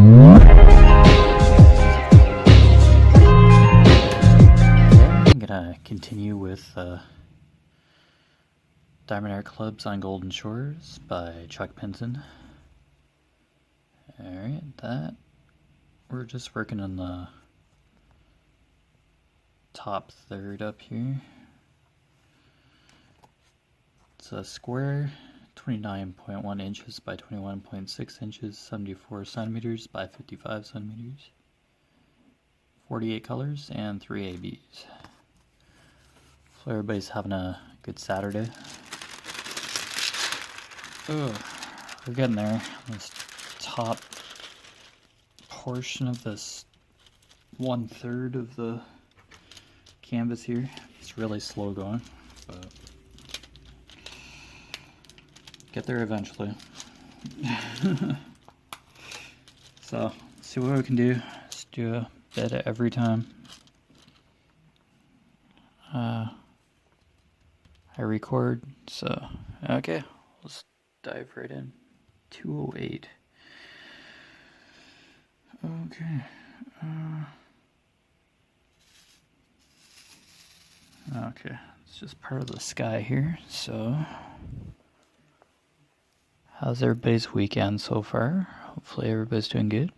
I'm gonna continue with Diamond Art Clubs on Golden Shores by Chuck Pinson. Alright, that we're just working on the top third up here. It's a square, 29.1 inches by 21.6 inches, 74 centimeters by 55 centimeters, 48 colors, and 3 ABs. So everybody's having a good Saturday. Oh, we're getting there. This top portion of this 1/3 of the canvas here, it's really slow going, but get there eventually. So, see what we can do. Let's do a bit of every time. I record, so okay, let's dive right in. 208. Okay. Okay, it's just part of the sky here, so how's everybody's weekend so far? Hopefully everybody's doing good.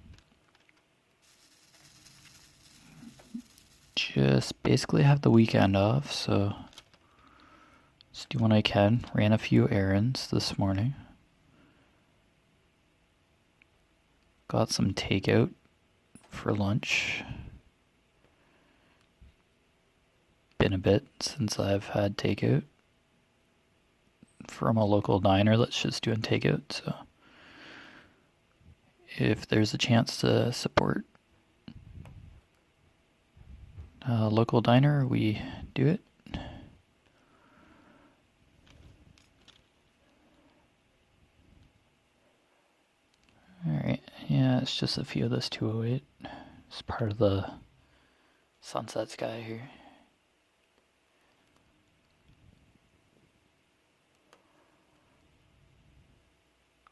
Just basically have the weekend off, so just do what I can. Ran a few errands this morning. Got some takeout for lunch. Been a bit since I've had takeout from a local diner that's just doing takeout, so if there's a chance to support a local diner, we do it. Alright, yeah, it's just a few of this 208. It's part of the sunset sky here.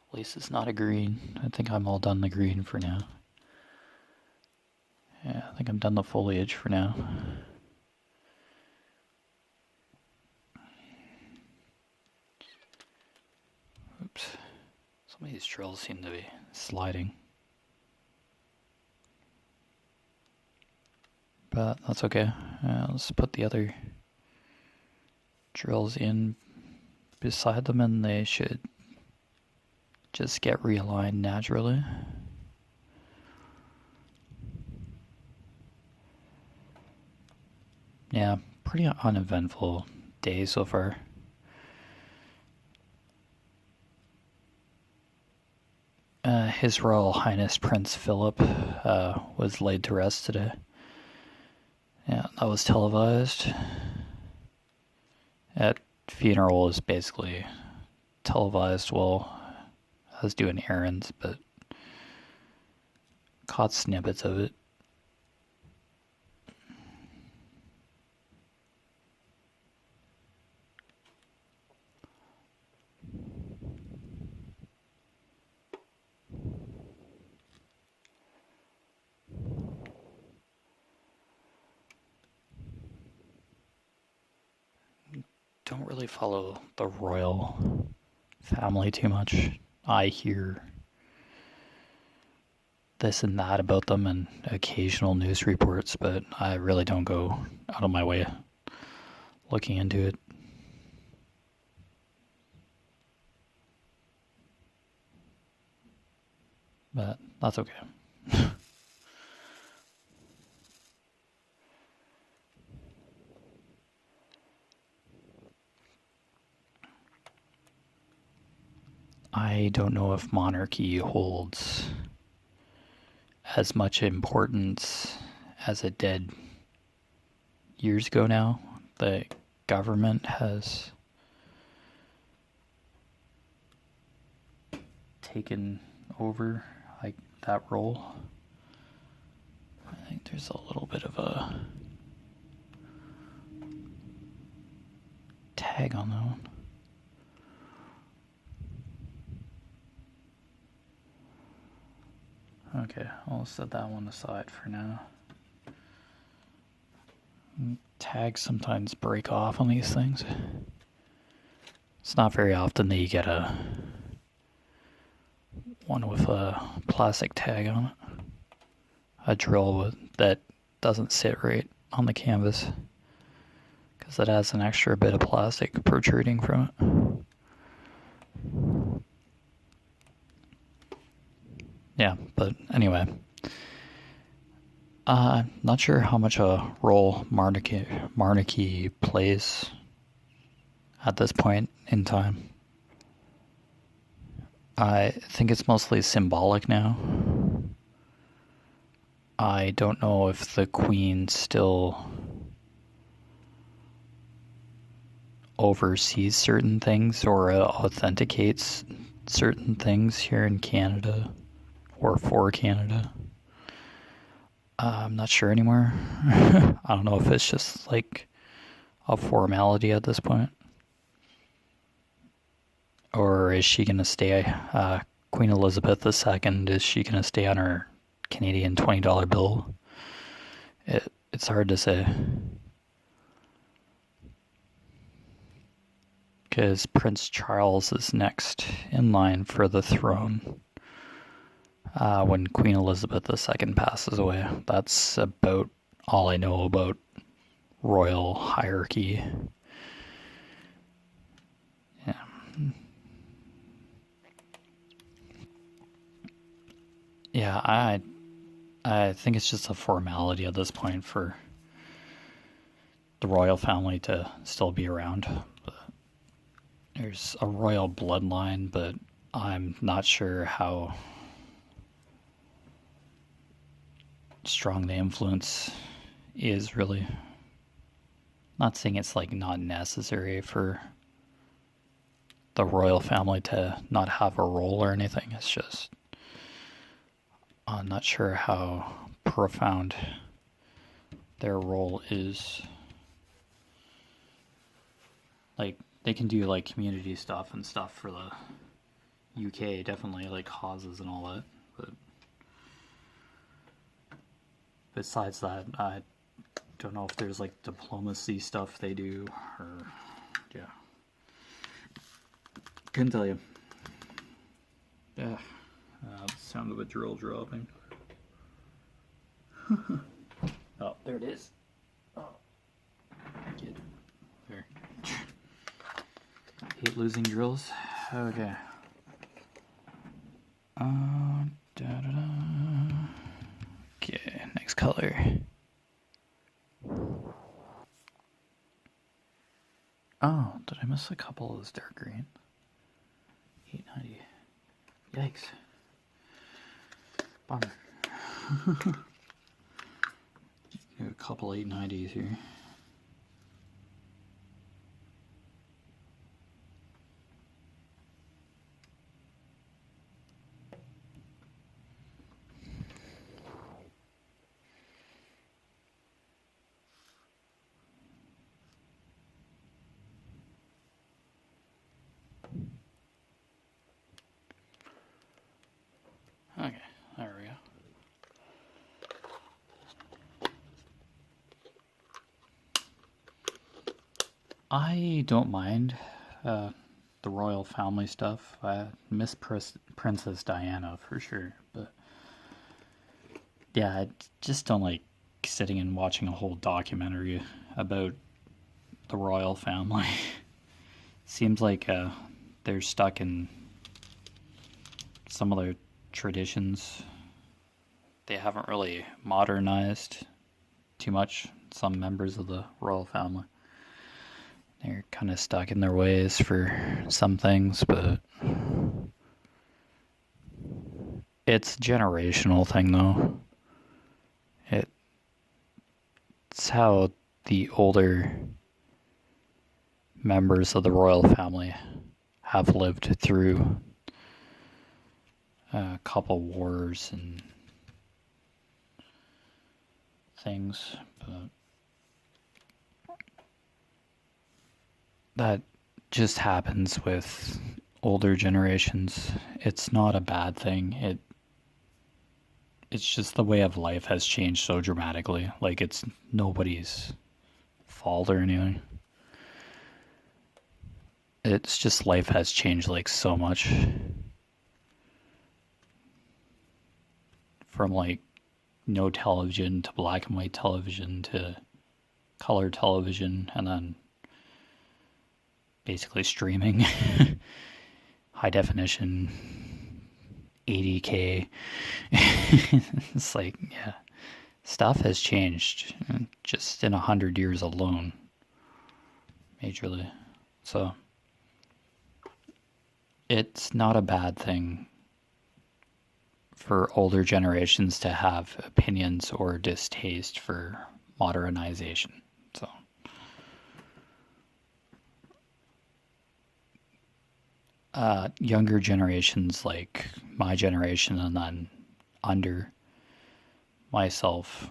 At least it's not a green. I think I'm all done the green for now. Yeah, I think I'm done the foliage for now. Oops. Some of these drills seem to be sliding. But that's okay. Let's put the other drills in beside them and they should just get realigned naturally. Yeah, pretty uneventful day so far. His Royal Highness Prince Philip was laid to rest today. Yeah, that was televised. That funeral was basically televised while I was doing errands, but caught snippets of it. Don't really follow the royal family too much. I hear this and that about them and occasional news reports, but I really don't go out of my way looking into it. But that's okay. I don't know if monarchy holds as much importance as it did years ago now. The government has taken over like that role. I think there's a little bit of a tag on that one. Okay, I'll set that one aside for now. Tags sometimes break off on these things. It's not very often that you get one with a plastic tag on it. A drill that doesn't sit right on the canvas, because it has an extra bit of plastic protruding from it. Yeah, but anyway. Not sure how much a role Marnike plays at this point in time. I think it's mostly symbolic now. I don't know if the Queen still oversees certain things or authenticates certain things here in Canada or for Canada. I'm not sure anymore. I don't know if it's just like a formality at this point. Or is she going to stay, Queen Elizabeth II, is she going to stay on her Canadian $20 bill? It's hard to say. Because Prince Charles is next in line for the throne when Queen Elizabeth II passes away. That's about all I know about royal hierarchy. Yeah. Yeah, I think it's just a formality at this point for the royal family to still be around. But there's a royal bloodline, but I'm not sure how strong the influence is, really. Not saying it's like not necessary for the royal family to not have a role or anything. It's just I'm not sure how profound their role is. Like, they can do like community stuff and stuff for the UK, definitely, like causes and all that, but besides that, I don't know if there's like diplomacy stuff they do, or yeah, couldn't tell you. Yeah. The sound of a drill dropping. Oh, there it is. Oh, get there. Hate losing drills. Okay. Okay, next color. Oh, did I miss a couple of those dark green? 890. Yikes. Bummer. Do a couple 890s here. Okay, there we go. I don't mind the royal family stuff. I miss Princess Diana for sure, but yeah, I just don't like sitting and watching a whole documentary about the royal family. Seems like they're stuck in some of their traditions. They haven't really modernized too much, some members of the royal family. They're kind of stuck in their ways for some things, but it's a generational thing, though. It's how the older members of the royal family have lived through a couple wars and things, but that just happens with older generations. It's not a bad thing. it's just the way of life has changed so dramatically. Like, it's nobody's fault or anything. It's just life has changed like so much. From like no television to black and white television to color television, and then basically streaming. High definition 80K. It's like, yeah, stuff has changed just in 100 years alone, majorly. So it's not a bad thing for older generations to have opinions or distaste for modernization. So younger generations like my generation and then under myself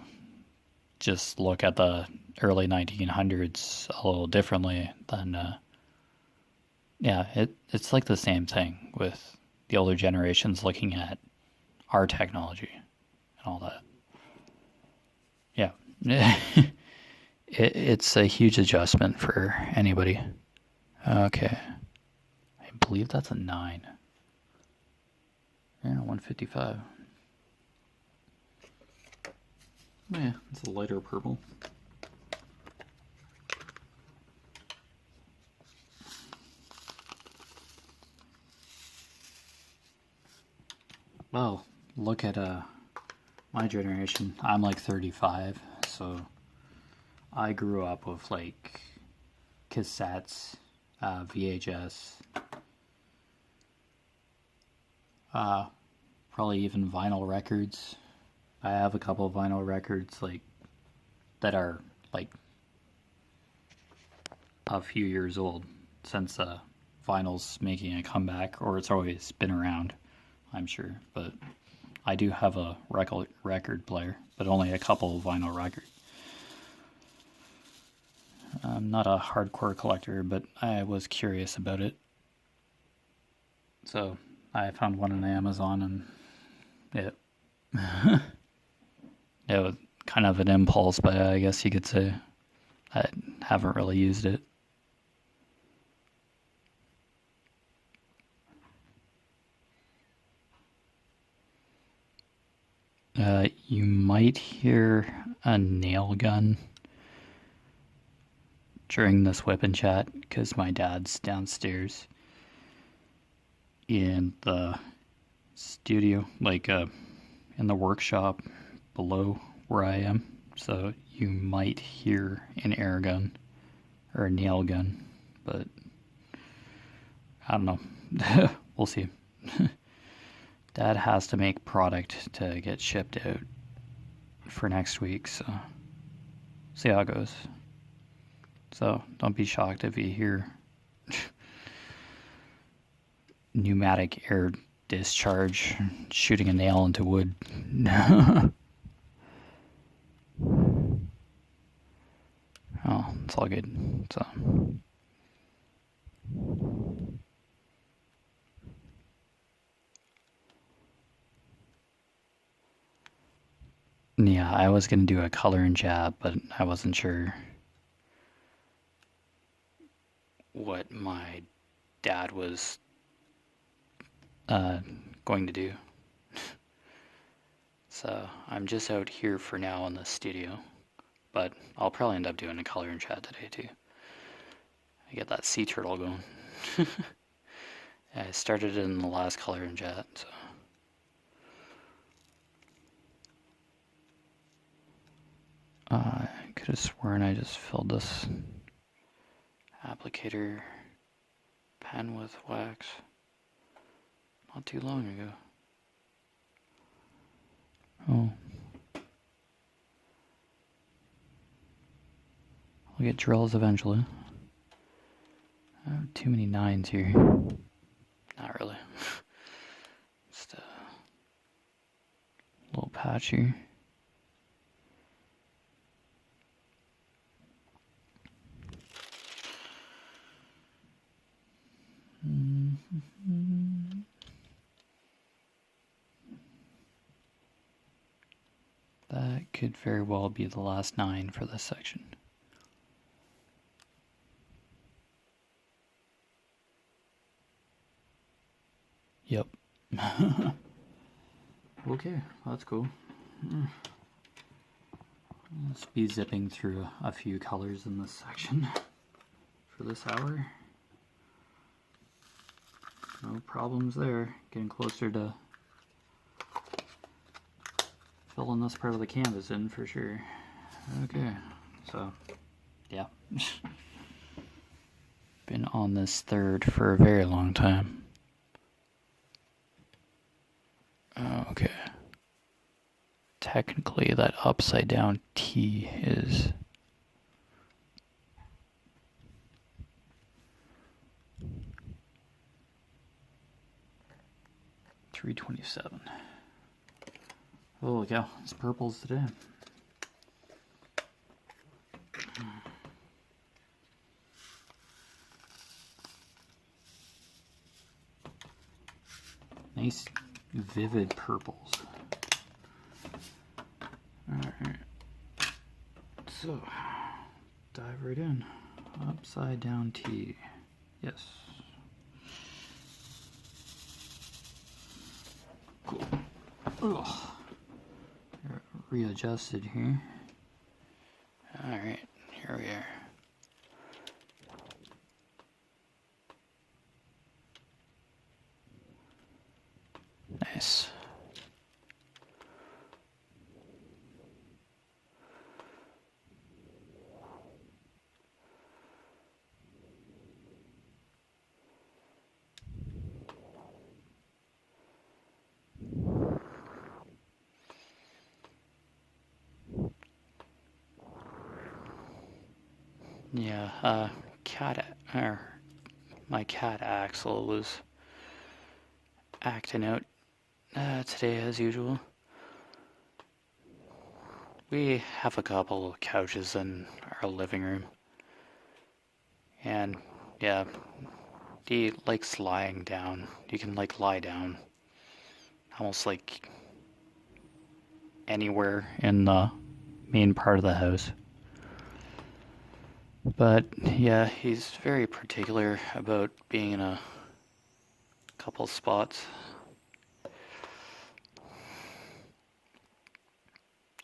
just look at the early 1900s a little differently than yeah, it's like the same thing with the older generations looking at our technology and all that. Yeah. It's a huge adjustment for anybody. Okay. I believe that's a 9. Yeah, 155. Yeah, it's a lighter purple. Well, look at my generation. I'm like 35, so I grew up with like cassettes, VHS, probably even vinyl records. I have a couple of vinyl records like that are like a few years old since vinyl's making a comeback, or it's always been around, I'm sure. But I do have a record player, but only a couple of vinyl records. I'm not a hardcore collector, but I was curious about it. So I found one on Amazon, and it was kind of an impulse buy, I guess you could say. I haven't really used it. You might hear a nail gun during this WIP and chat because my dad's downstairs in the studio, like in the workshop below where I am. So you might hear an air gun or a nail gun, but I don't know. We'll see. Dad has to make product to get shipped out for next week, so see how it goes. So don't be shocked if you hear pneumatic air discharge shooting a nail into wood. Oh, it's all good. So yeah, I was gonna do a color and jab, but I wasn't sure what my dad was going to do. So I'm just out here for now in the studio, but I'll probably end up doing a color and chat today too. I get that sea turtle going. I started it in the last color and chat, so. I could have sworn I just filled this applicator pen with wax not too long ago. Oh. I'll get drills eventually. I have too many 9s here. Not really. Just a little patchy. That could very well be the last 9 for this section. Yep. Okay, that's cool. Let's be zipping through a few colors in this section for this hour. No problems there. Getting closer to filling this part of the canvas in for sure. Okay, so yeah. Been on this third for a very long time. Okay. Technically that upside down T is $327. Holy cow, it's purples today. Nice vivid purples. Alright. So, dive right in. Upside down T. Yes. Cool. Ugh. Readjusted here. Alright, here we are. Nice. Yeah, my cat Axel was acting out today as usual. We have a couple of couches in our living room, and yeah, he likes lying down. You can like lie down almost like anywhere in the main part of the house. But yeah, he's very particular about being in a couple spots.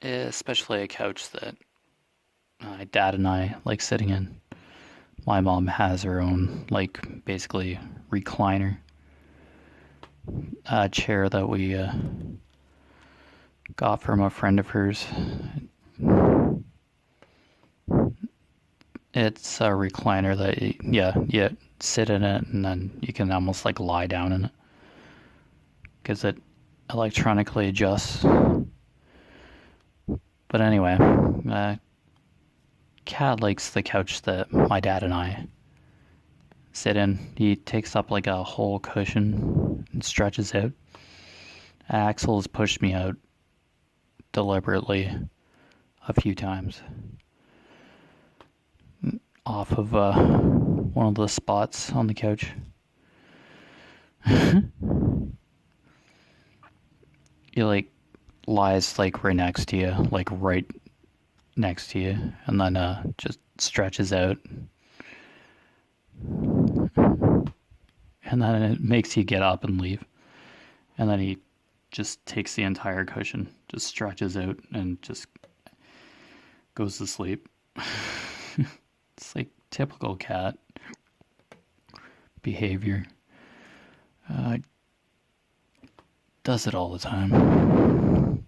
Especially a couch that my dad and I like sitting in. My mom has her own, like, basically recliner chair that we got from a friend of hers. It's a recliner that, you sit in it and then you can almost like lie down in it. Because it electronically adjusts. But anyway, Cat likes the couch that my dad and I sit in. He takes up like a whole cushion and stretches out. Axel has pushed me out deliberately a few times off of one of the spots on the couch. He like lies like right next to you, like right next to you, and then just stretches out, and then it makes you get up and leave, and then he just takes the entire cushion, just stretches out, and just goes to sleep. It's like typical cat behavior. Does it all the time.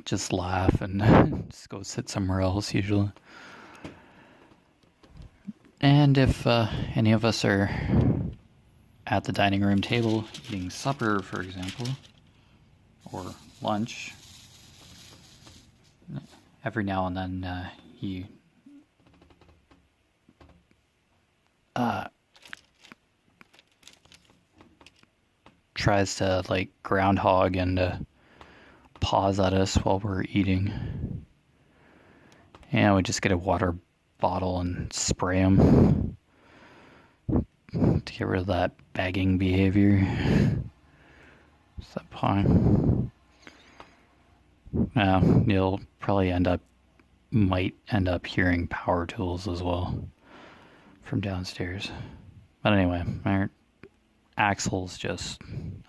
Just laugh and just go sit somewhere else usually. And if any of us are at the dining room table eating supper, for example, or lunch, every now and then he tries to like groundhog and paws at us while we're eating. And we just get a water bottle and spray him to get rid of that begging behavior. Is that fine? You'll probably might end up hearing power tools as well from downstairs. But anyway, our Axel's just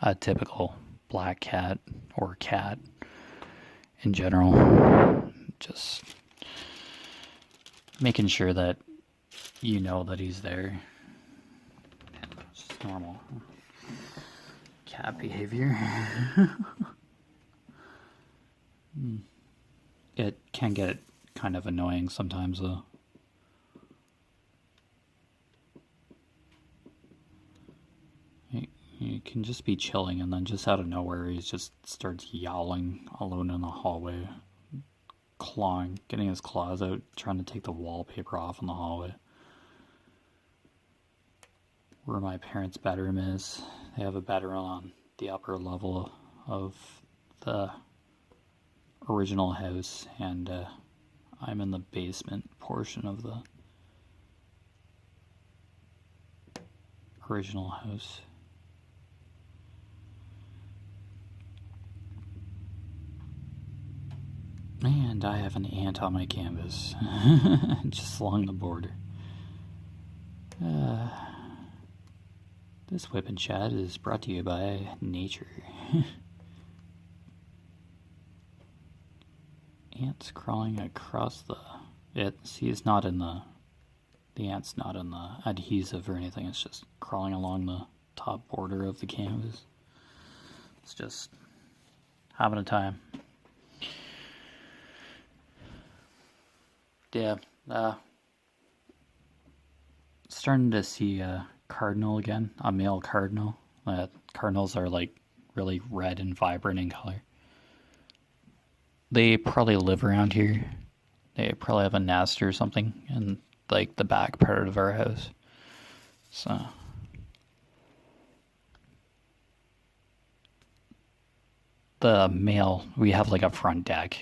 a typical black cat, or cat in general. Just making sure that you know that he's there. It's just normal cat behavior. It can get kind of annoying sometimes, though. You can just be chilling, and then just out of nowhere, he just starts yowling alone in the hallway, clawing, getting his claws out, trying to take the wallpaper off in the hallway. Where my parents' bedroom is, they have a bedroom on the upper level of the original house, and I'm in the basement portion of the original house. And I have an ant on my canvas, just along the border. This WIP and Chat is brought to you by nature. Ants crawling across the... it's not in the... The ant's not in the adhesive or anything, it's just crawling along the top border of the canvas. It's just having a time. Yeah, starting to see a cardinal again, a male cardinal. Cardinals are like really red and vibrant in color. They probably live around here. They probably have a nest or something in like the back part of our house. So the male, we have like a front deck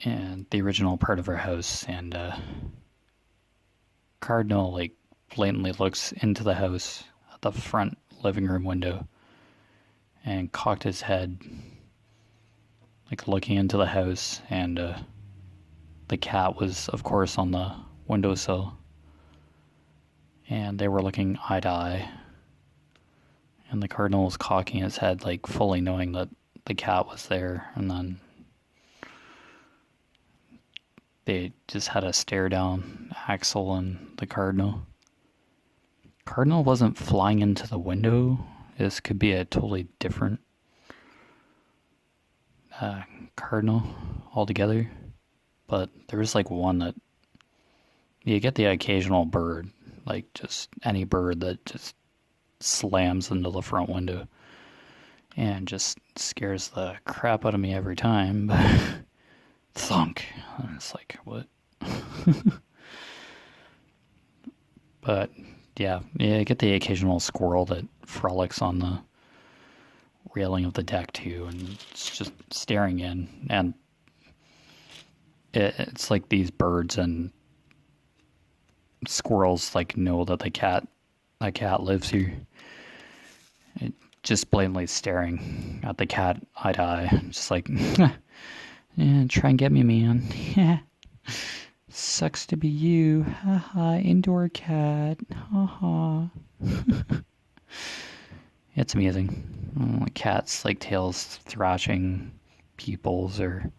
and the original part of our house, and Cardinal like blatantly looks into the house at the front living room window and cocked his head, like looking into the house, and the cat was of course on the windowsill, and they were looking eye to eye, and the Cardinal was cocking his head, like fully knowing that the cat was there, and then they just had a stare down, Axel and the Cardinal. Cardinal wasn't flying into the window. This could be a totally different Cardinal altogether. But there was like one that... You get the occasional bird, like just any bird that just slams into the front window and just scares the crap out of me every time. Thunk. And it's like, what? But yeah, you get the occasional squirrel that frolics on the railing of the deck too, and it's just staring in, and it's like these birds and squirrels like know that a cat lives here. It just blatantly staring at the cat eye to eye, just like yeah, try and get me, man. Yeah. Sucks to be you. Haha, indoor cat. Haha. It's amazing. Cats like tails thrashing, pupils are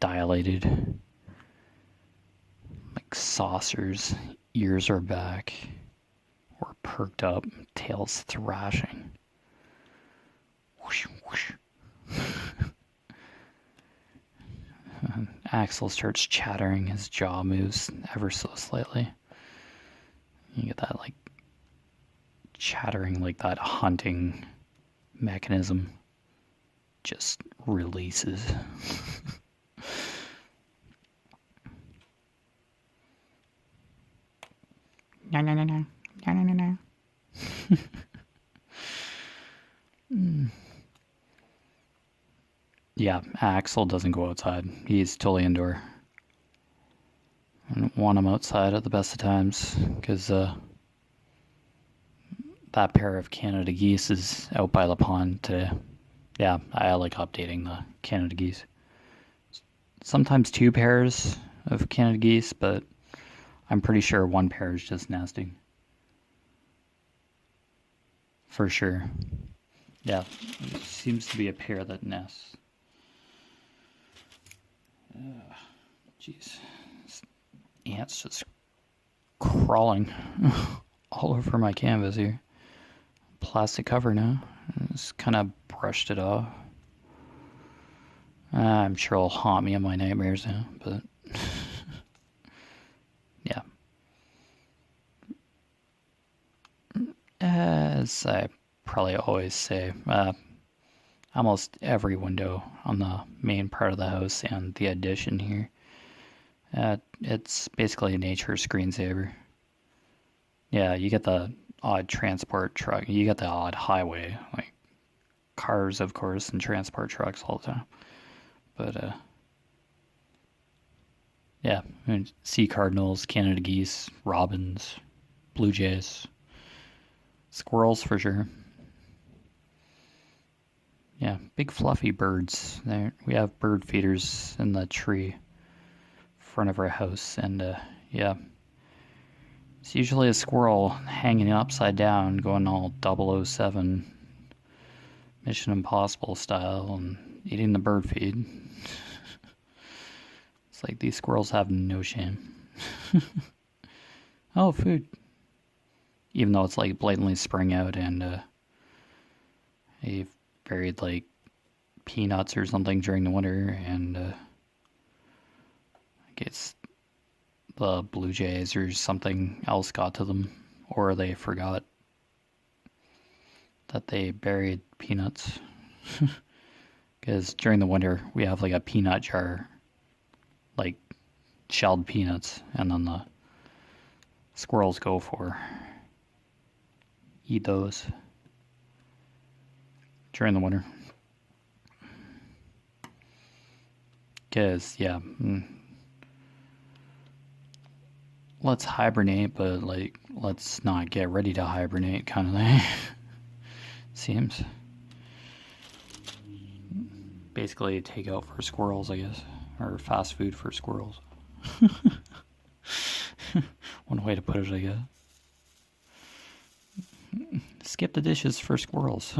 dilated. Like saucers, ears are back or perked up, tails thrashing. Whoosh, whoosh. Axel starts chattering, his jaw moves ever so slightly. You get that like chattering, like that hunting mechanism just releases. No, no, no, no. No, no, no, no. Yeah, Axel doesn't go outside. He's totally indoor. I don't want him outside at the best of times, because that pair of Canada geese is out by the pond today. Yeah, I like updating the Canada geese. Sometimes 2 pairs of Canada geese, but I'm pretty sure 1 pair is just nesting. For sure. Yeah, there seems to be a pair that nests. Jeez. Ants just crawling all over my canvas here. Plastic cover now. Just kind of brushed it off. I'm sure it'll haunt me in my nightmares now, but yeah. As I probably always say, almost every window on the main part of the house and the addition here, it's basically a nature screensaver. Yeah, you get the odd transport truck, you get the odd highway, like cars, of course, and transport trucks all the time. But yeah, I mean, sea cardinals, Canada geese, robins, blue jays, squirrels for sure. Yeah, big fluffy birds. There, we have bird feeders in the tree in front of our house, and yeah, it's usually a squirrel hanging upside down, going all 007 Mission Impossible style, and eating the bird feed. It's like these squirrels have no shame. Oh, food. Even though it's like blatantly spring out, and they've buried like peanuts or something during the winter, and I guess the blue jays or something else got to them, or they forgot that they buried peanuts. Because during the winter we have like a peanut jar, like shelled peanuts, and then the squirrels go for eat those during the winter. Because yeah, let's hibernate, but like let's not get ready to hibernate kind of thing. Seems basically takeout for squirrels, I guess, or fast food for squirrels. One way to put it, I guess. Skip the dishes for squirrels.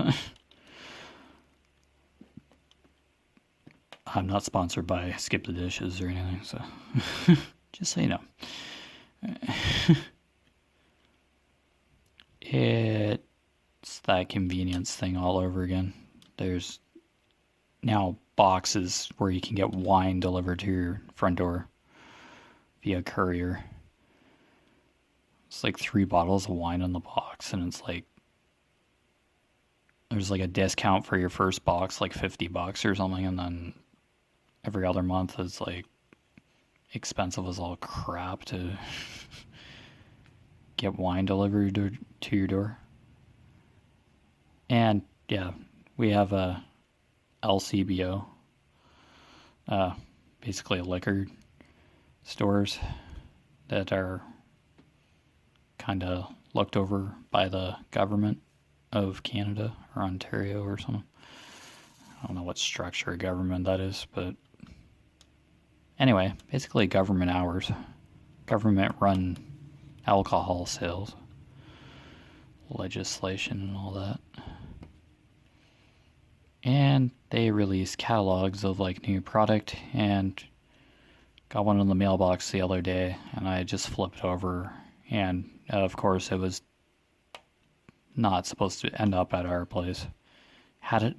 I'm not sponsored by Skip the Dishes or anything, so just so you know. It's that convenience thing all over again. There's now boxes where you can get wine delivered to your front door via courier. It's like 3 bottles of wine in the box, and it's like there's like a discount for your first box, like $50 or something, and then every other month is like expensive as all crap to get wine delivered to your door. And yeah, we have a LCBO, basically liquor stores that are kind of looked over by the government of Canada or Ontario or something. I don't know what structure of government that is, but anyway, basically government hours, government run alcohol sales, legislation and all that. And they release catalogs of like new product, and got one in the mailbox the other day, and I just flipped over, and of course it was not supposed to end up at our place. Had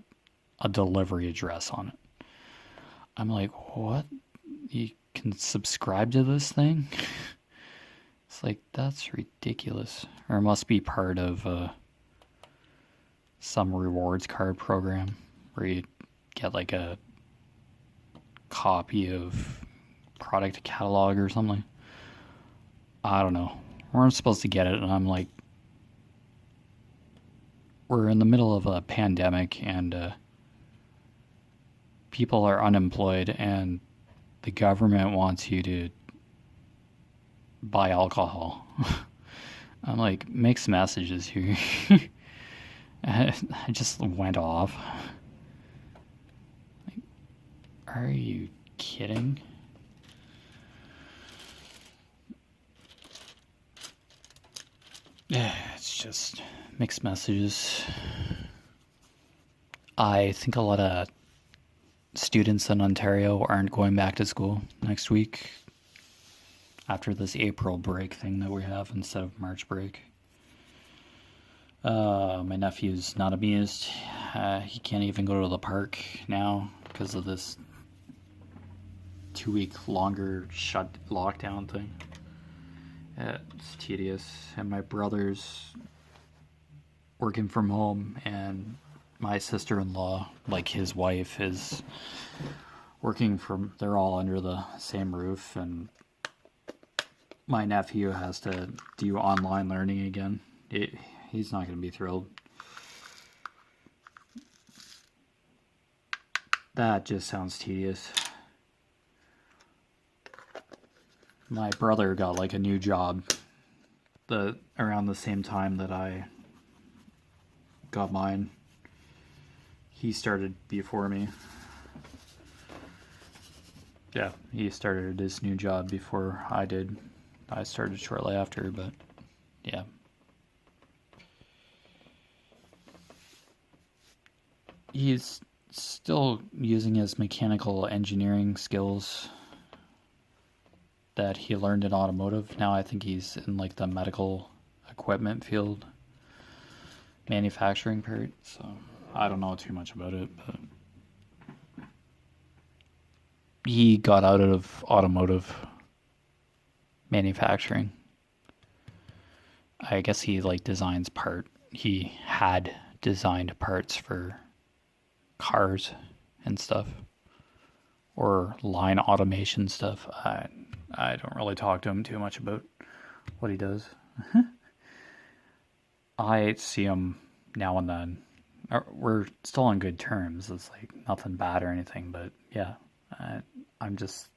a delivery address on it. I'm like, what? You can subscribe to this thing? It's like, that's ridiculous. Or it must be part of some rewards card program where you get like a copy of product catalog or something. I don't know. We weren't supposed to get it, and I'm like, we're in the middle of a pandemic, and people are unemployed, and the government wants you to buy alcohol. I'm like, mixed messages here. I just went off. Are you kidding? It's just mixed messages. I think a lot of students in Ontario aren't going back to school next week after this April break thing that we have instead of March break. My nephew's not amused. He can't even go to the park now because of this 2-week longer lockdown thing. It's tedious. And my brother's working from home, and my sister-in-law, like his wife, is working from, they're all under the same roof, and my nephew has to do online learning again. He's not going to be thrilled. That just sounds tedious. My brother got like a new job around the same time that I got mine. He started before me. Yeah, he started his new job before I did. I started shortly after, but yeah. He's still using his mechanical engineering skills that he learned in automotive. Now I think he's in like the medical equipment field, manufacturing part, so I don't know too much about it, but he got out of automotive manufacturing. I guess he like designs he had designed parts for cars and stuff, or line automation stuff. I don't really talk to him too much about what he does. I see him now and then. We're still on good terms. It's like nothing bad or anything, but yeah, I'm just,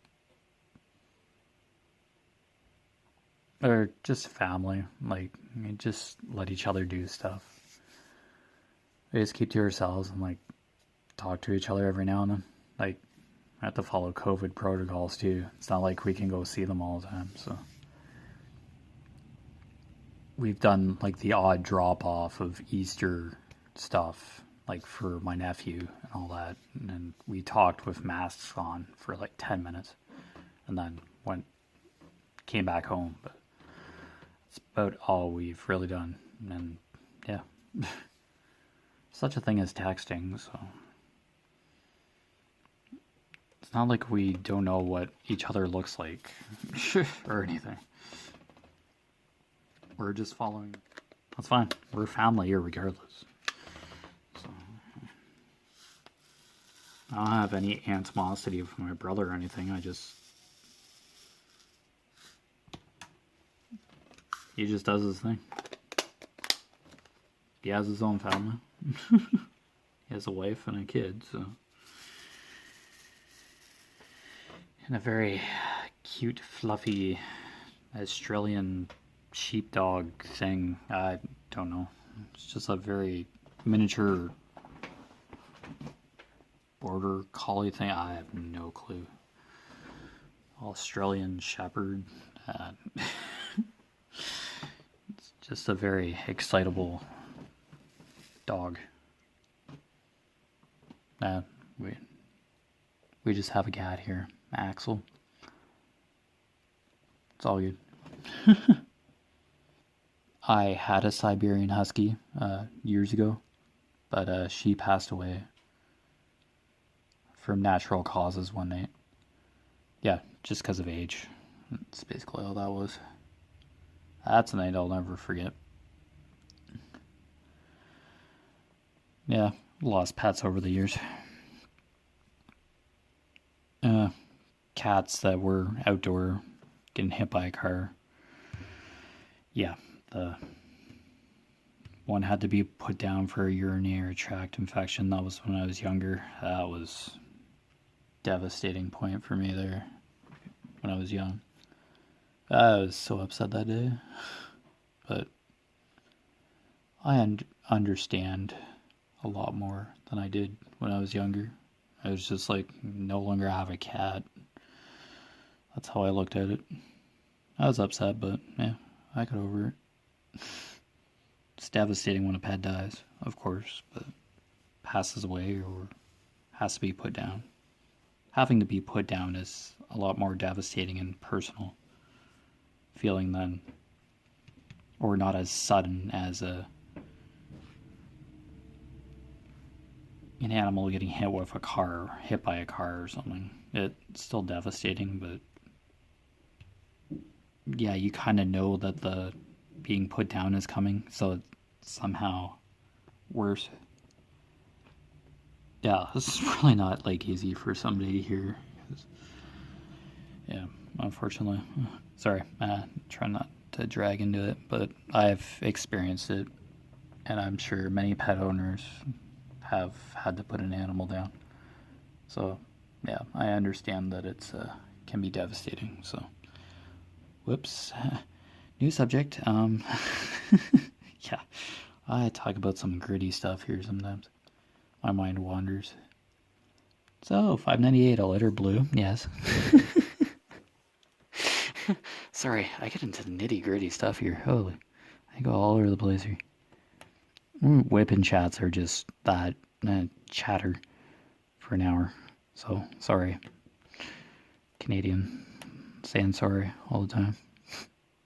or just family. Like, just let each other do stuff. We just keep to ourselves and like talk to each other every now and then. Like, I have to follow COVID protocols too. It's not like we can go see them all the time, so we've done like the odd drop off of Easter stuff, like for my nephew and all that, and we talked with masks on for like 10 minutes and then came back home, but it's about all we've really done. And yeah, such a thing as texting, so it's not like we don't know what each other looks like or anything. We're just following. That's fine. We're family here regardless. So, I don't have any animosity with my brother or anything. He just does his thing. He has his own family. He has a wife and a kid, so. And a very cute, fluffy Australian sheepdog thing. I don't know. It's just a very miniature border collie thing. I have no clue. Australian shepherd. It's just a very excitable dog. We just have a cat here, Axel. It's all good. I had a Siberian Husky years ago, but she passed away from natural causes one night. Yeah, just because of age. That's basically all that was. That's a night I'll never forget. Yeah, lost pets over the years. Cats that were outdoor getting hit by a car. Yeah, the one had to be put down for a urinary tract infection. That was when I was younger. That was devastating point for me there when I was young. I was so upset that day. But I understand a lot more than I did when I was younger. I was just like, no longer have a cat. That's how I looked at it. I was upset, but yeah, I got over it. It's devastating when a pet dies, of course, but passes away or has to be put down. Having to be put down is a lot more devastating and personal feeling than, or not as sudden as an animal getting hit with a car, hit by a car or something. It's still devastating, but yeah, you kind of know that the being put down is coming, so it's somehow worse. Yeah, this is really not like easy for somebody to hear. Yeah, unfortunately. Sorry, try not to drag into it, but I've experienced it, and I'm sure many pet owners have had to put an animal down. So, yeah, I understand that it's can be devastating. So, whoops, new subject. Yeah, I talk about some gritty stuff here sometimes. My mind wanders. So, 598, a letter blue, yes. Sorry, I get into the nitty gritty stuff here. Holy, I go all over the place here. WIP and chats are just that chatter for an hour. So, sorry. Canadian. Saying sorry all the time.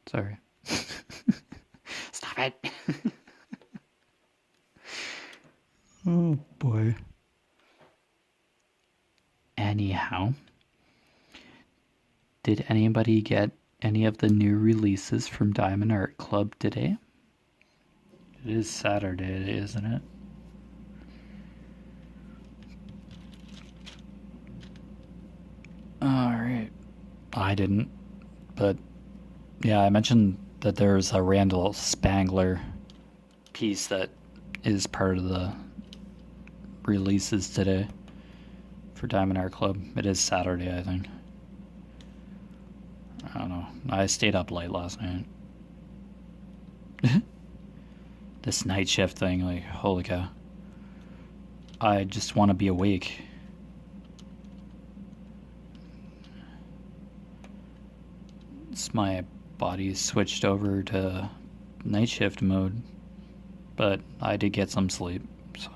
Sorry. Stop it. Oh, boy. Anyhow, did anybody get any of the new releases from Diamond Art Club today? It is Saturday, isn't it? Alright. I didn't. But, yeah, I mentioned that there's a Randall Spangler piece that is part of the releases today for Diamond Art Club. It is Saturday, I think. I don't know. I stayed up late last night. This night shift thing, like, holy cow. I just want to be awake. It's my body switched over to night shift mode, but I did get some sleep, so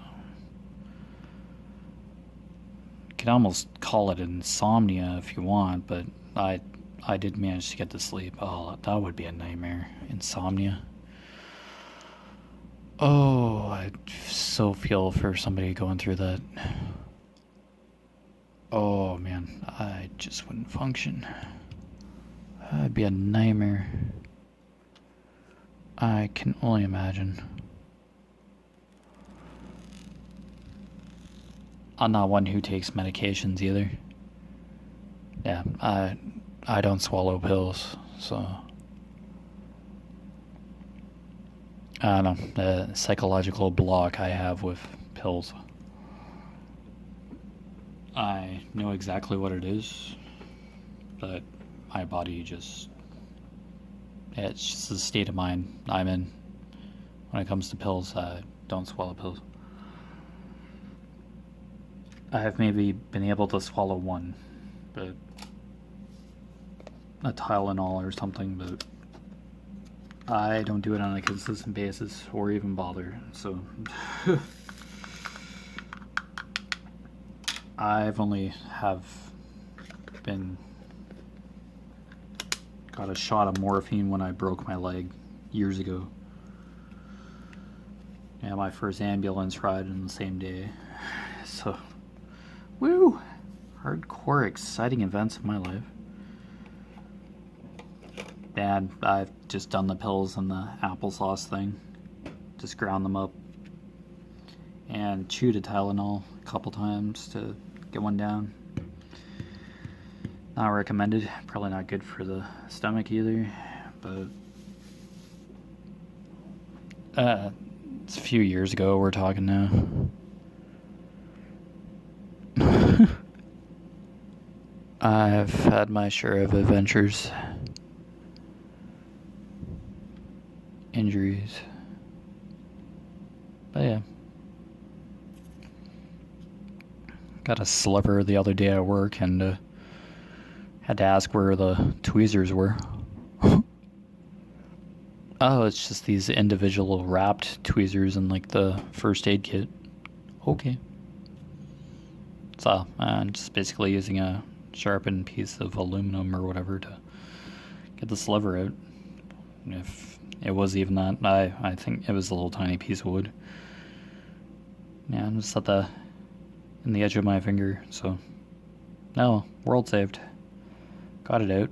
you can almost call it insomnia if you want, but I did manage to get to sleep. Oh, that would be a nightmare. Insomnia. Oh, I so feel for somebody going through that. Oh man, I just wouldn't function. That'd be a nightmare. I can only imagine. I'm not one who takes medications either. Yeah, I don't swallow pills, so I don't know, the psychological block I have with pills. I know exactly what it is, but my body just, it's just the state of mind I'm in. When it comes to pills, I don't swallow pills. I have maybe been able to swallow one, but a Tylenol or something, but I don't do it on a consistent basis or even bother, so I've only got a shot of morphine when I broke my leg years ago. Yeah, my first ambulance ride in the same day. So, woo! Hardcore exciting events of my life. Dad, I've just done the pills and the applesauce thing. Just ground them up. And chewed a Tylenol a couple times to get one down. Not recommended. Probably not good for the stomach either. But it's a few years ago we're talking now. I've had my share of adventures. Injuries. But yeah. got a sliver the other day at work and had to ask where the tweezers were. Oh, it's just these individual wrapped tweezers in like the first aid kit. Okay. So I'm just basically using a sharpened piece of aluminum or whatever to get the sliver out. If it was even that, I think it was a little tiny piece of wood. Yeah, I'm just in the edge of my finger, so no, world saved. Got it out.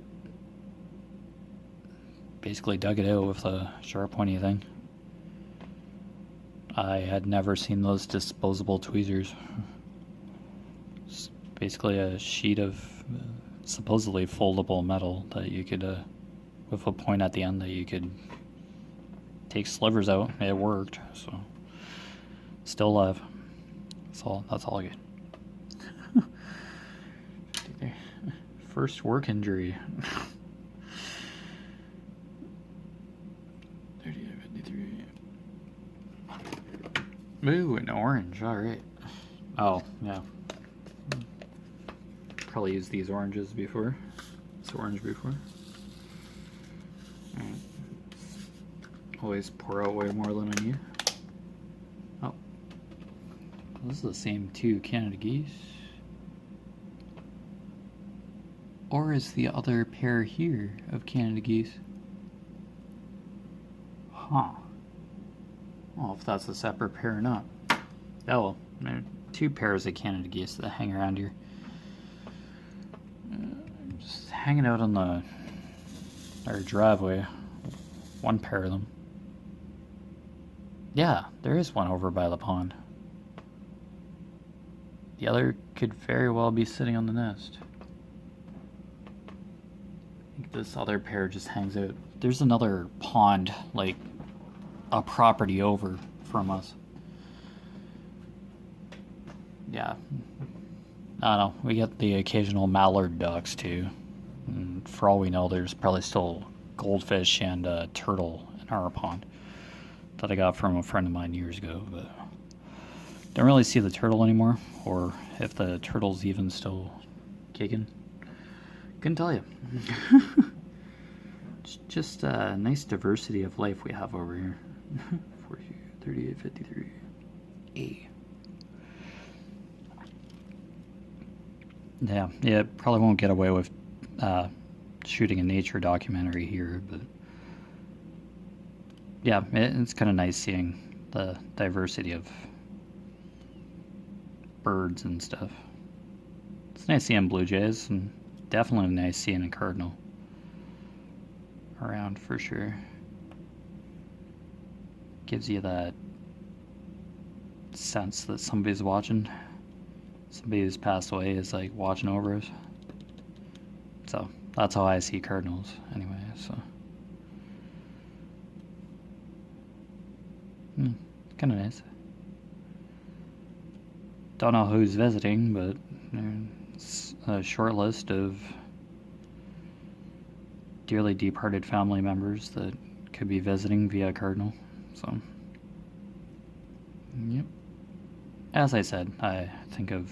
Basically dug it out with a sharp pointy thing. I had never seen those disposable tweezers. It's basically a sheet of supposedly foldable metal that you could, with a point at the end that you could take slivers out. It worked, so still alive. That's all good. First work injury. 38, 53. Ooh, an orange. All right. Oh, yeah. Probably used these oranges before. This orange before. All right. Always pour out way more than I need. Oh. This is the same two Canada geese. Or is the other pair here of Canada geese? Huh. Well, if that's a separate pair or not. Oh, well, there are two pairs of Canada geese that hang around here. Just hanging out on our driveway. One pair of them. Yeah, there is one over by the pond. The other could very well be sitting on the nest. I think this other pair just hangs out. There's another pond, like a property over from us. Yeah. I don't know. We get the occasional mallard ducks too. And for all we know, there's probably still goldfish and a turtle in our pond that I got from a friend of mine years ago, but don't really see the turtle anymore, or if the turtle's even still kicking. Couldn't tell you. It's just a nice diversity of life we have over here. 40, 38, 53. A. Yeah, probably won't get away with shooting a nature documentary here, but yeah, it's kind of nice seeing the diversity of birds and stuff. It's nice seeing blue jays, and definitely nice seeing a cardinal around for sure. Gives you that sense that somebody's watching. Somebody who's passed away is like watching over us. So that's how I see cardinals anyway, so kind of nice. Don't know who's visiting, but there's a short list of dearly departed family members that could be visiting via Cardinal. So, yep. As I said, I think of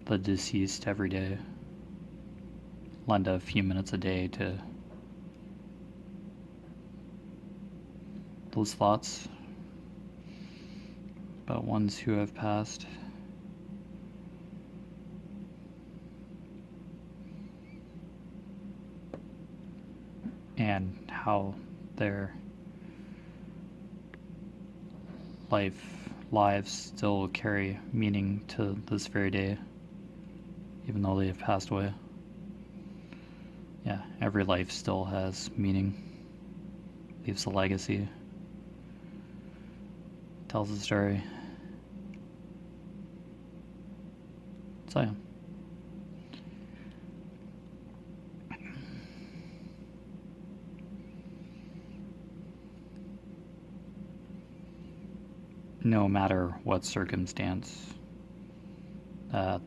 the deceased every day. Lend a few minutes a day to those thoughts about ones who have passed. And how their lives still carry meaning to this very day, even though they have passed away. Yeah, every life still has meaning, leaves a legacy, tells a story. So yeah. No matter what circumstance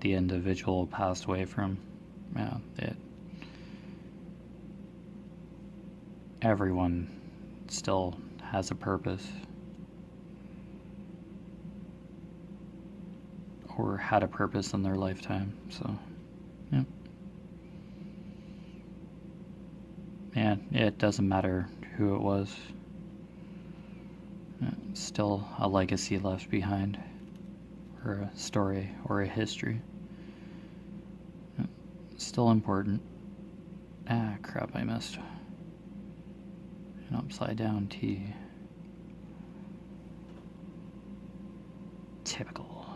the individual passed away from, everyone still has a purpose. or had a purpose in their lifetime. So, yeah. And it doesn't matter who it was. It's still a legacy left behind, or a story, or a history. It's still important. Ah, crap, I missed. An upside down T. Typical.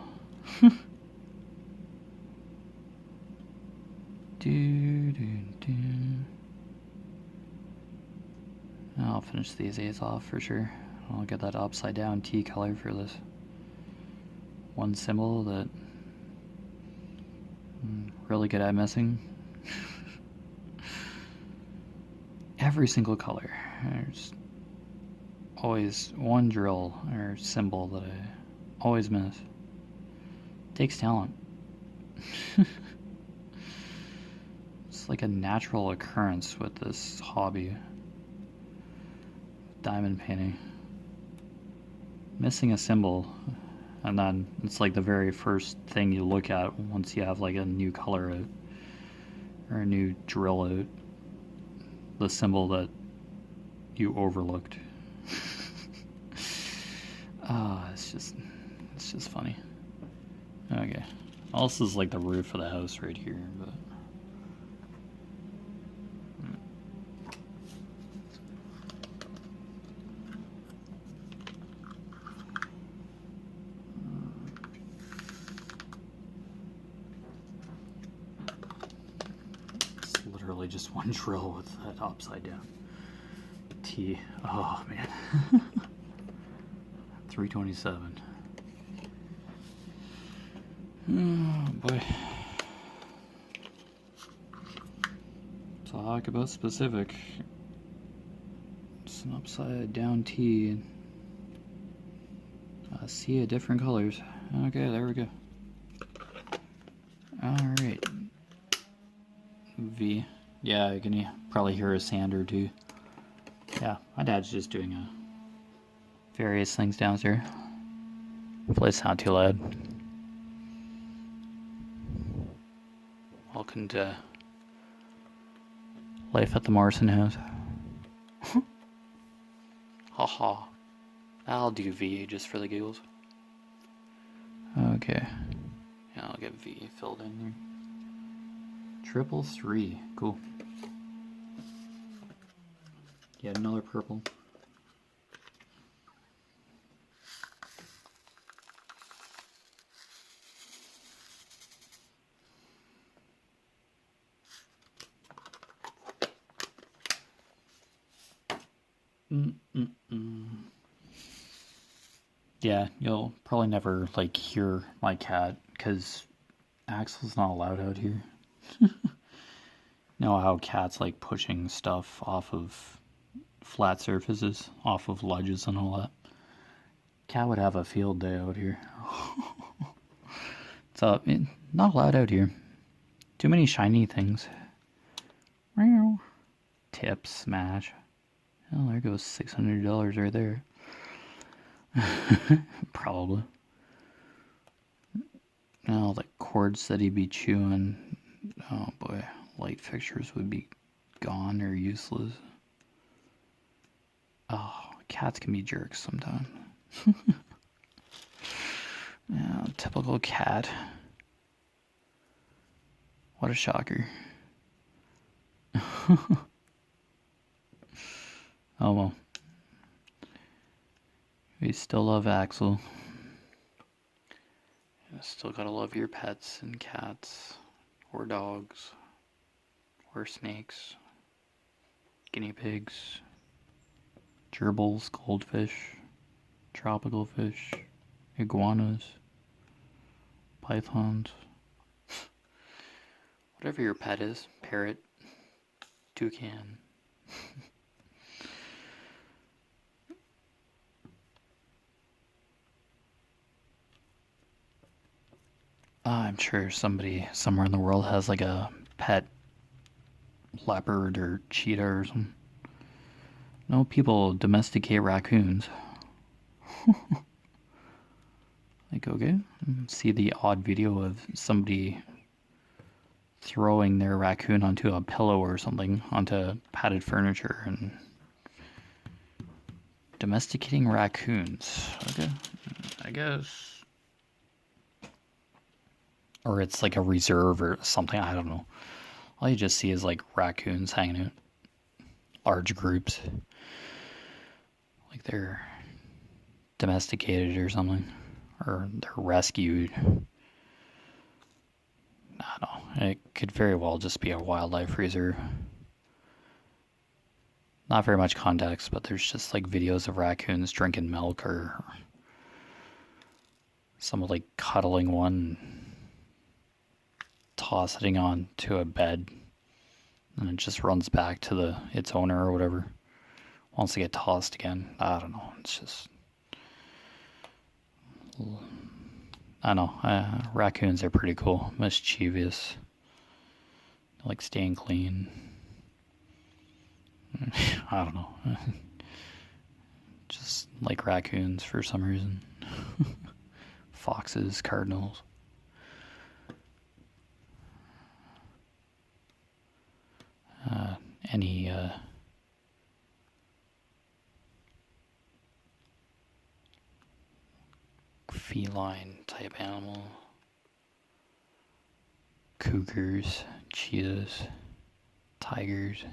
I'll finish these A's off for sure. I'll get that upside down T color for this one symbol that I'm really good at missing. Every single color. There's always one drill or symbol that I always miss. It takes talent. It's like a natural occurrence with this hobby. Diamond painting. Missing a symbol, and then it's like the very first thing you look at once you have like a new color out or a new drill out. The symbol that you overlooked. It's just funny. Okay. Well, this is like the roof of the house right here, but it's literally just one drill with that upside down T. Oh man. 327. Oh boy. Talk about specific. It's an upside down T. A sea of different colors. Okay, there we go. Alright. V. Yeah, you can probably hear a sander too. Yeah, my dad's just doing various things downstairs. Hopefully it's not too loud. Welcome to life at the Morrison house. Haha. I'll do V just for the giggles. Okay. Yeah, I'll get V filled in here. 333. Cool. Yet another purple. Yeah, you'll probably never like hear my cat because Axel's not allowed out here. Know how cats like pushing stuff off of flat surfaces, off of ledges and all that. Cat would have a field day out here. So not allowed out here. Too many shiny things. Tip smash. Oh, there goes $600 right there. Probably. Now the cords that he'd be chewing. Oh boy, light fixtures would be gone or useless. Oh, cats can be jerks sometimes. Yeah, typical cat. What a shocker. Oh well. We still love Axel. You still gotta love your pets and cats, or dogs, or snakes, guinea pigs, gerbils, goldfish, tropical fish, iguanas, pythons. Whatever your pet is, parrot, toucan. I'm sure somebody somewhere in the world has like a pet leopard or cheetah or something. No, people domesticate raccoons. Like, okay, see the odd video of somebody throwing their raccoon onto a pillow or something, onto padded furniture, and domesticating raccoons. Okay, I guess. Or it's like a reserve or something, I don't know. All you just see is like raccoons hanging out. Large groups. Like they're domesticated or something. Or they're rescued. I don't know. It could very well just be a wildlife reserve. Not very much context, but there's just like videos of raccoons drinking milk or someone like cuddling one, tossing on to a bed, and it just runs back to its owner or whatever. Wants to get tossed again. I don't know. It's just, I don't know. Raccoons are pretty cool. Mischievous. They like staying clean. I don't know. Just like raccoons for some reason. Foxes, cardinals. Any feline type animal. Cougars, cheetahs, tigers.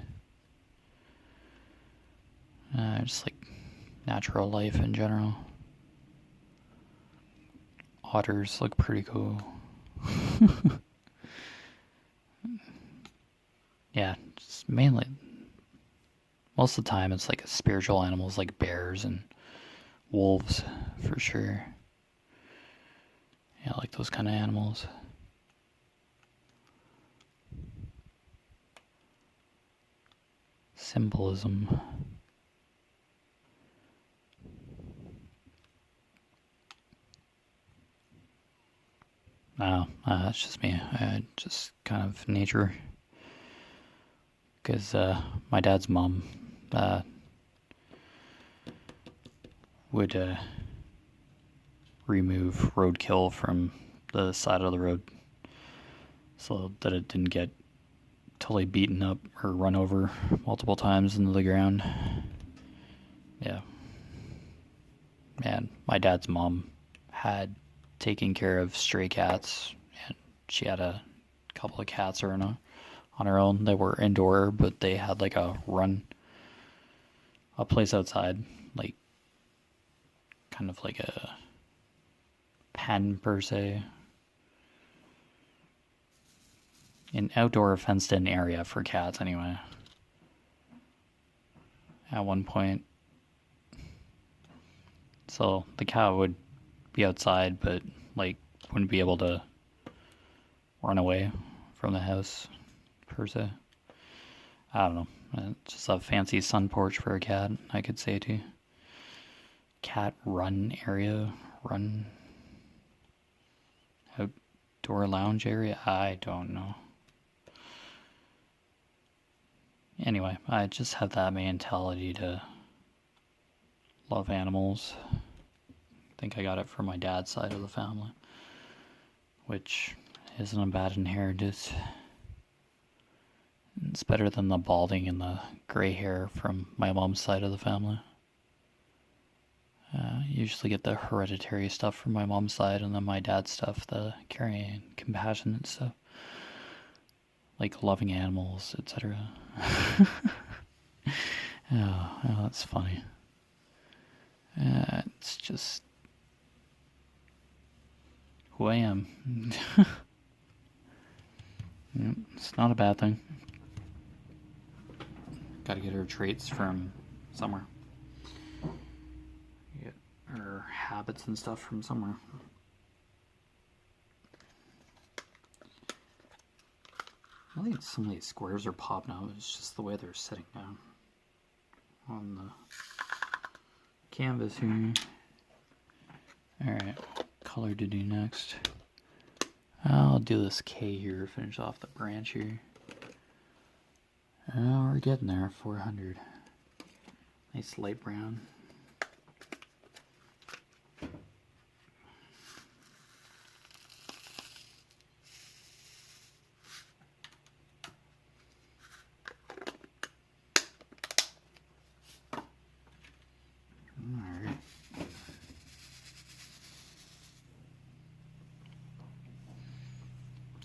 Just like natural life in general. Otters look pretty cool. Yeah, just mainly, most of the time it's like spiritual animals like bears and wolves for sure. Yeah, like those kind of animals. Symbolism. No, it's just me. Just kind of nature. Because my dad's mom would remove roadkill from the side of the road so that it didn't get totally beaten up or run over multiple times into the ground. Yeah. And my dad's mom had taken care of stray cats, and she had a couple of cats on her own. They were indoor, but they had like a place outside, like kind of like a pen per se. An outdoor fenced-in area for cats, anyway. At one point. So the cat would be outside, but like wouldn't be able to run away from the house, per se. I don't know. It's just a fancy sun porch for a cat, I could say too. Cat run area, outdoor lounge area. I don't know. Anyway, I just have that mentality to love animals. I think I got it from my dad's side of the family, which isn't a bad inheritance. It's better than the balding and the gray hair from my mom's side of the family. Usually get the hereditary stuff from my mom's side, and then my dad's stuff, the caring and compassionate stuff. Like loving animals, etc. Oh, that's funny. It's just who I am. Yep, it's not a bad thing. Gotta get our traits from somewhere. Get our habits and stuff from somewhere. I think some of these squares are popping out. It's just the way they're sitting down on the canvas here. Alright, color to do next. I'll do this K here, finish off the branch here. Oh, we're getting there, 400. Nice light brown.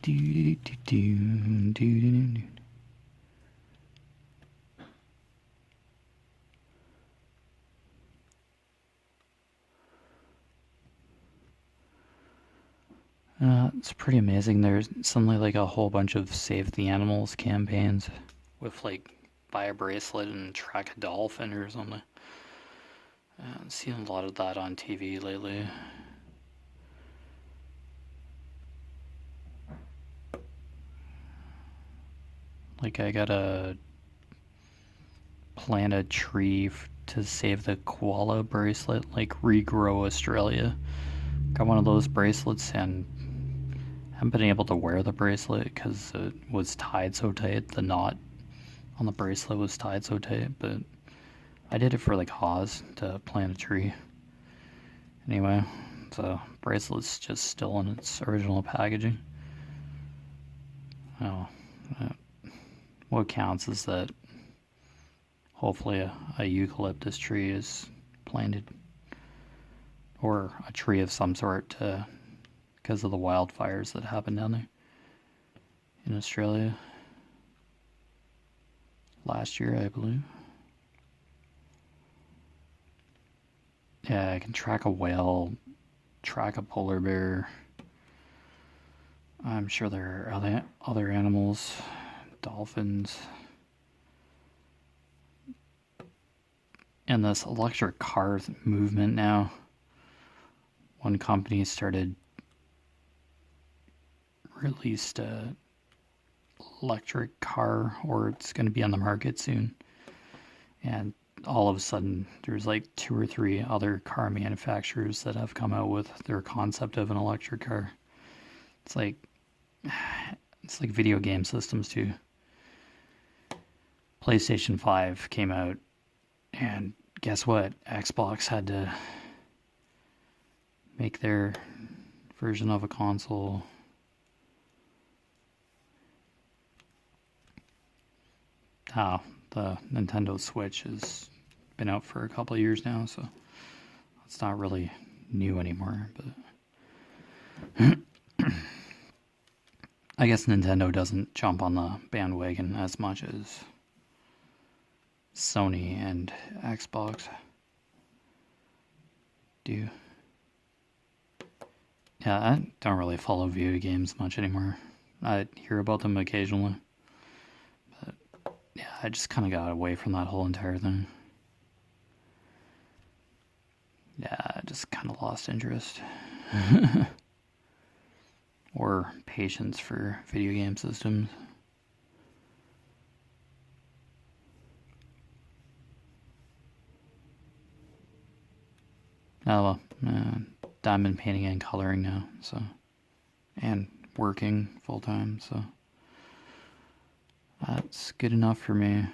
It's pretty amazing. There's suddenly like a whole bunch of Save the Animals campaigns with like buy a bracelet and track a dolphin or something. I've seen a lot of that on TV lately. Like I gotta plant a tree to save the koala bracelet, like Regrow Australia. Got one of those bracelets and haven't been able to wear the bracelet because it was tied so tight. The knot on the bracelet was tied so tight, but I did it for like Haas to plant a tree. Anyway, the bracelet's just still in its original packaging. Oh, what counts is that hopefully a eucalyptus tree is planted, or a tree of some sort, because of the wildfires that happened down there in Australia last year, I believe. Yeah, I can track a whale, track a polar bear. I'm sure there are other animals, dolphins. And this electric car movement now. One company released a electric car, or it's going to be on the market soon. And all of a sudden, there's like 2 or 3 other car manufacturers that have come out with their concept of an electric car. It's like video game systems too. PlayStation 5 came out, and guess what? Xbox had to make their version of a console. The Nintendo Switch has been out for a couple of years now, so it's not really new anymore, but I guess Nintendo doesn't jump on the bandwagon as much as Sony and Xbox do. Yeah, I don't really follow video games much anymore. I hear about them occasionally. But yeah, I just kind of got away from that whole entire thing. Yeah, I just kind of lost interest. Or patience for video game systems. Oh well, diamond painting and coloring now, so, and working full time, so that's good enough for me.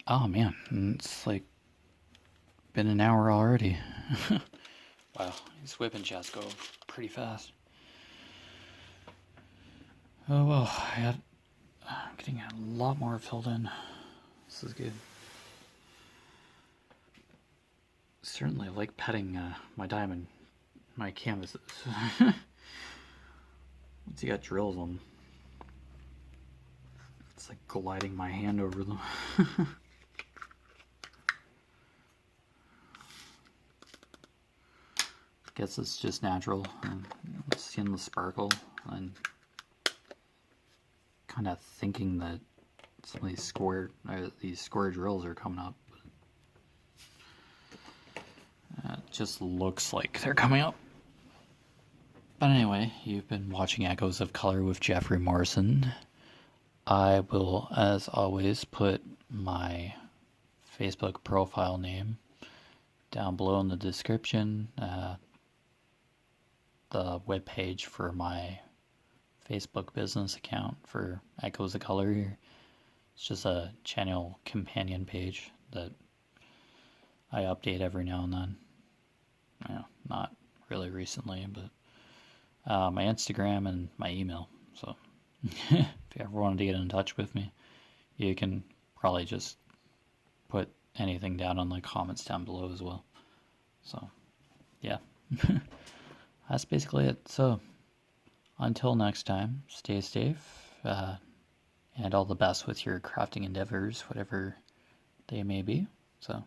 Oh man, it's like been an hour already. Wow, these WIP and chats go pretty fast. Oh well, I'm getting a lot more filled in. This is good. Certainly like petting my diamond, my canvases. Once you got drills on them, it's like gliding my hand over them. Guess it's just natural, and seeing the sparkle and kind of thinking that some of these square drills are coming up. It just looks like they're coming up. But anyway, you've been watching Echoes of Color with Jeffery Morrison. I will, as always, put my Facebook profile name down below in the description. The web page for my Facebook business account for Echoes of Color here. It's just a channel companion page that I update every now and then. Not really recently, but my Instagram and my email. So if you ever wanted to get in touch with me, you can probably just put anything down on the comments down below as well. So, yeah. That's basically it. So, until next time, stay safe, and all the best with your crafting endeavors, whatever they may be. So,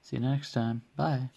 see you next time. Bye.